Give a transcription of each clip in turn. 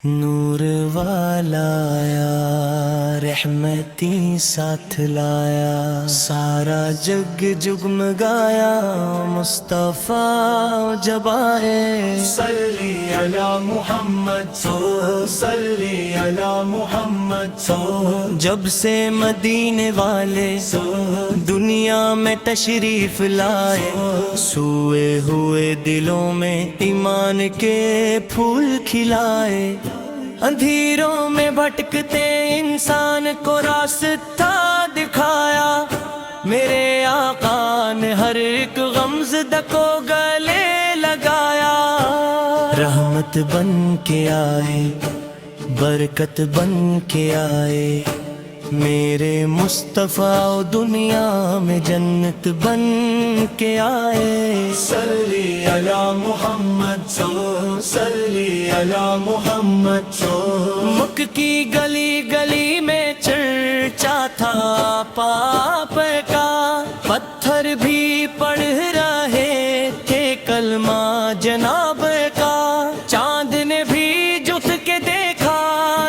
نور والا آیا رحمتی ساتھ لایا، سارا جگ جگمگایا مصطفیٰ جب آئے۔ صلی علی محمد صلی علی محمد جب سے مدینے والے دنیا میں تشریف لائے، سوئے ہوئے دلوں میں ایمان کے پھول کھلائے، اندھیروں میں بھٹکتے انسان کو راستہ دکھایا، میرے آقا نے ہر ایک غمزدہ کو گلے لگایا، رحمت بن کے آئے برکت بن کے آئے، میرے مصطفیٰ دنیا میں جنت بن کے آئے۔ صلی علی محمد صلی علی محمد مکہ کی گلی گلی میں چرچا تھا پاپ کا، پتھر بھی پڑھ رہے تھے کلمہ جناب کا، چاند نے بھی جھک کے دیکھا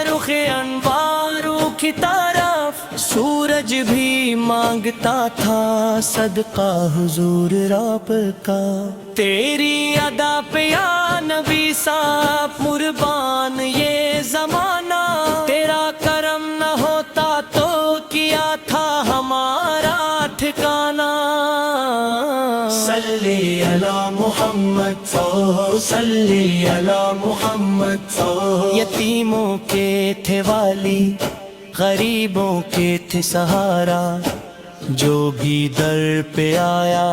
رخ انواروں کی طرف، سورج بھی مانگتا تھا صدقہ حضور رب کا، تیری ادا پہ یا نبی صاحب قربان یہ زمانہ، تیرا کرم نہ ہوتا تو کیا تھا ہمارا ٹھکانہ۔ صلی علی محمد صلی علی محمد یتیموں کے تھے والی غریبوں کے تھے سہارا، جو بھی در پہ آیا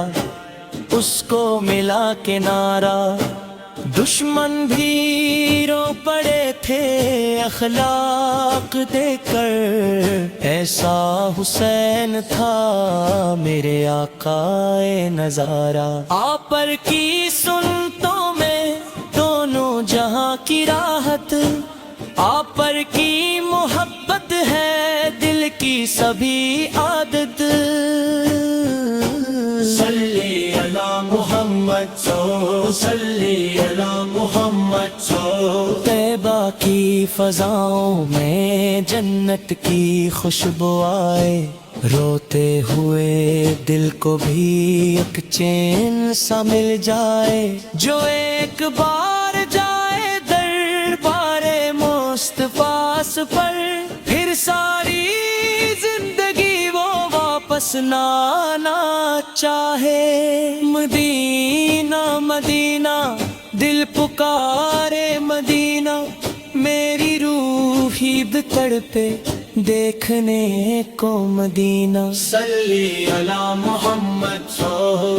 اس کو ملا کنارہ، دشمن بھی رو پڑے تھے اخلاق دیکھ کر، ایسا حسین تھا میرے آقا نظارہ، آپ پر کی سنتوں میں دونوں جہاں کی راحت، آپ پر کی محبت ہے دل کی سبھی عادت، صلی علی محمد صلی علی محمد طیبہ کی فضاؤں میں جنت کی خوشبو آئے، روتے ہوئے دل کو بھی ایک چین سا مل جائے، جو ایک بار جائے دربار مصطفیٰ پر، پھر ساری زندگی وہ واپس نہ آنا چاہے، مدینہ مدینہ دل پکارے مدینہ، میری روح ہی بکڑ پہ دیکھنے کو مدینہ۔ صلی علی محمد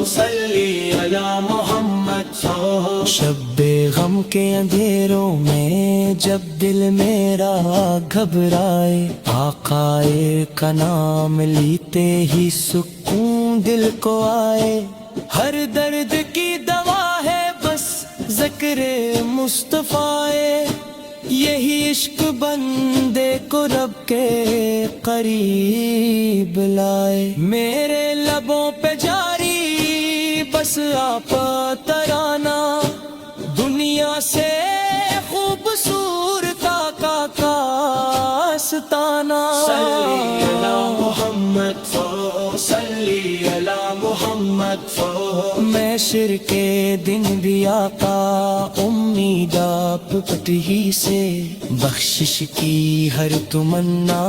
صلی علی محمد شب غم کے اندھیروں میں جب دل میرا گھبرائے، آقا کا نام لیتے ہی سکون دل کو آئے، ہر درد کی دوا ہے بس ذکر مصطفیٰ، یہی عشق بندے کو رب کے قریب لائے، میرے لبوں پہ جاری بس آپ ترانہ، دنیا سے خوبصورت آقا کا آستانہ۔ صلی علی محمد صلی علی محمد محشر کے دن بھی آقا امید آپ ہی سے، بخشش کی ہر تمنا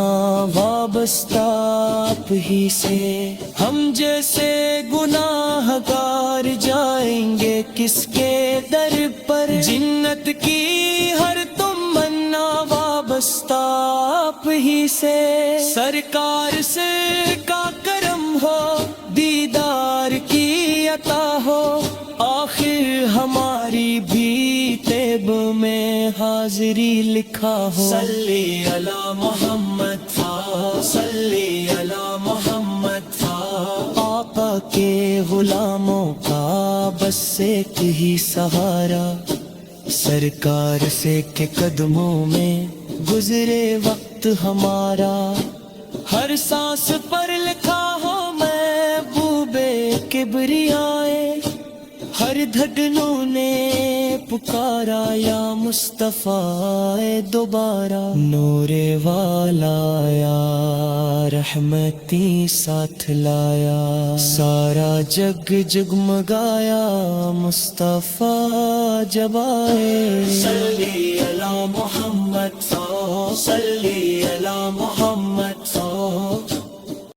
وابستہ آپ ہی سے، ہم جیسے گناہ گار جائیں گے کس کے در پر، جنت کی ہر تمنا وابستہ آپ ہی سے، سرکار سے کا کرم ہو دیدار کی عطا ہو، آخر ہماری بھی طیب میں حاضری لکھا ہو۔ صلی علی محمد صلی علی محمد آقا کے غلاموں کا بس ایک ہی سہارا، سرکار سے کے قدموں میں گزرے وقت ہمارا، ہر سانس پر لکھا ہو محبوب کبریائے، ہر دھڑنوں نے پکارا یا مصطفیٰ دوبارہ، نور والا یا رحمتی ساتھ لایا، سارا جگ جگمگایا مصطفیٰ جب آئے۔ صلی علی محمد، صلی علی محمد۔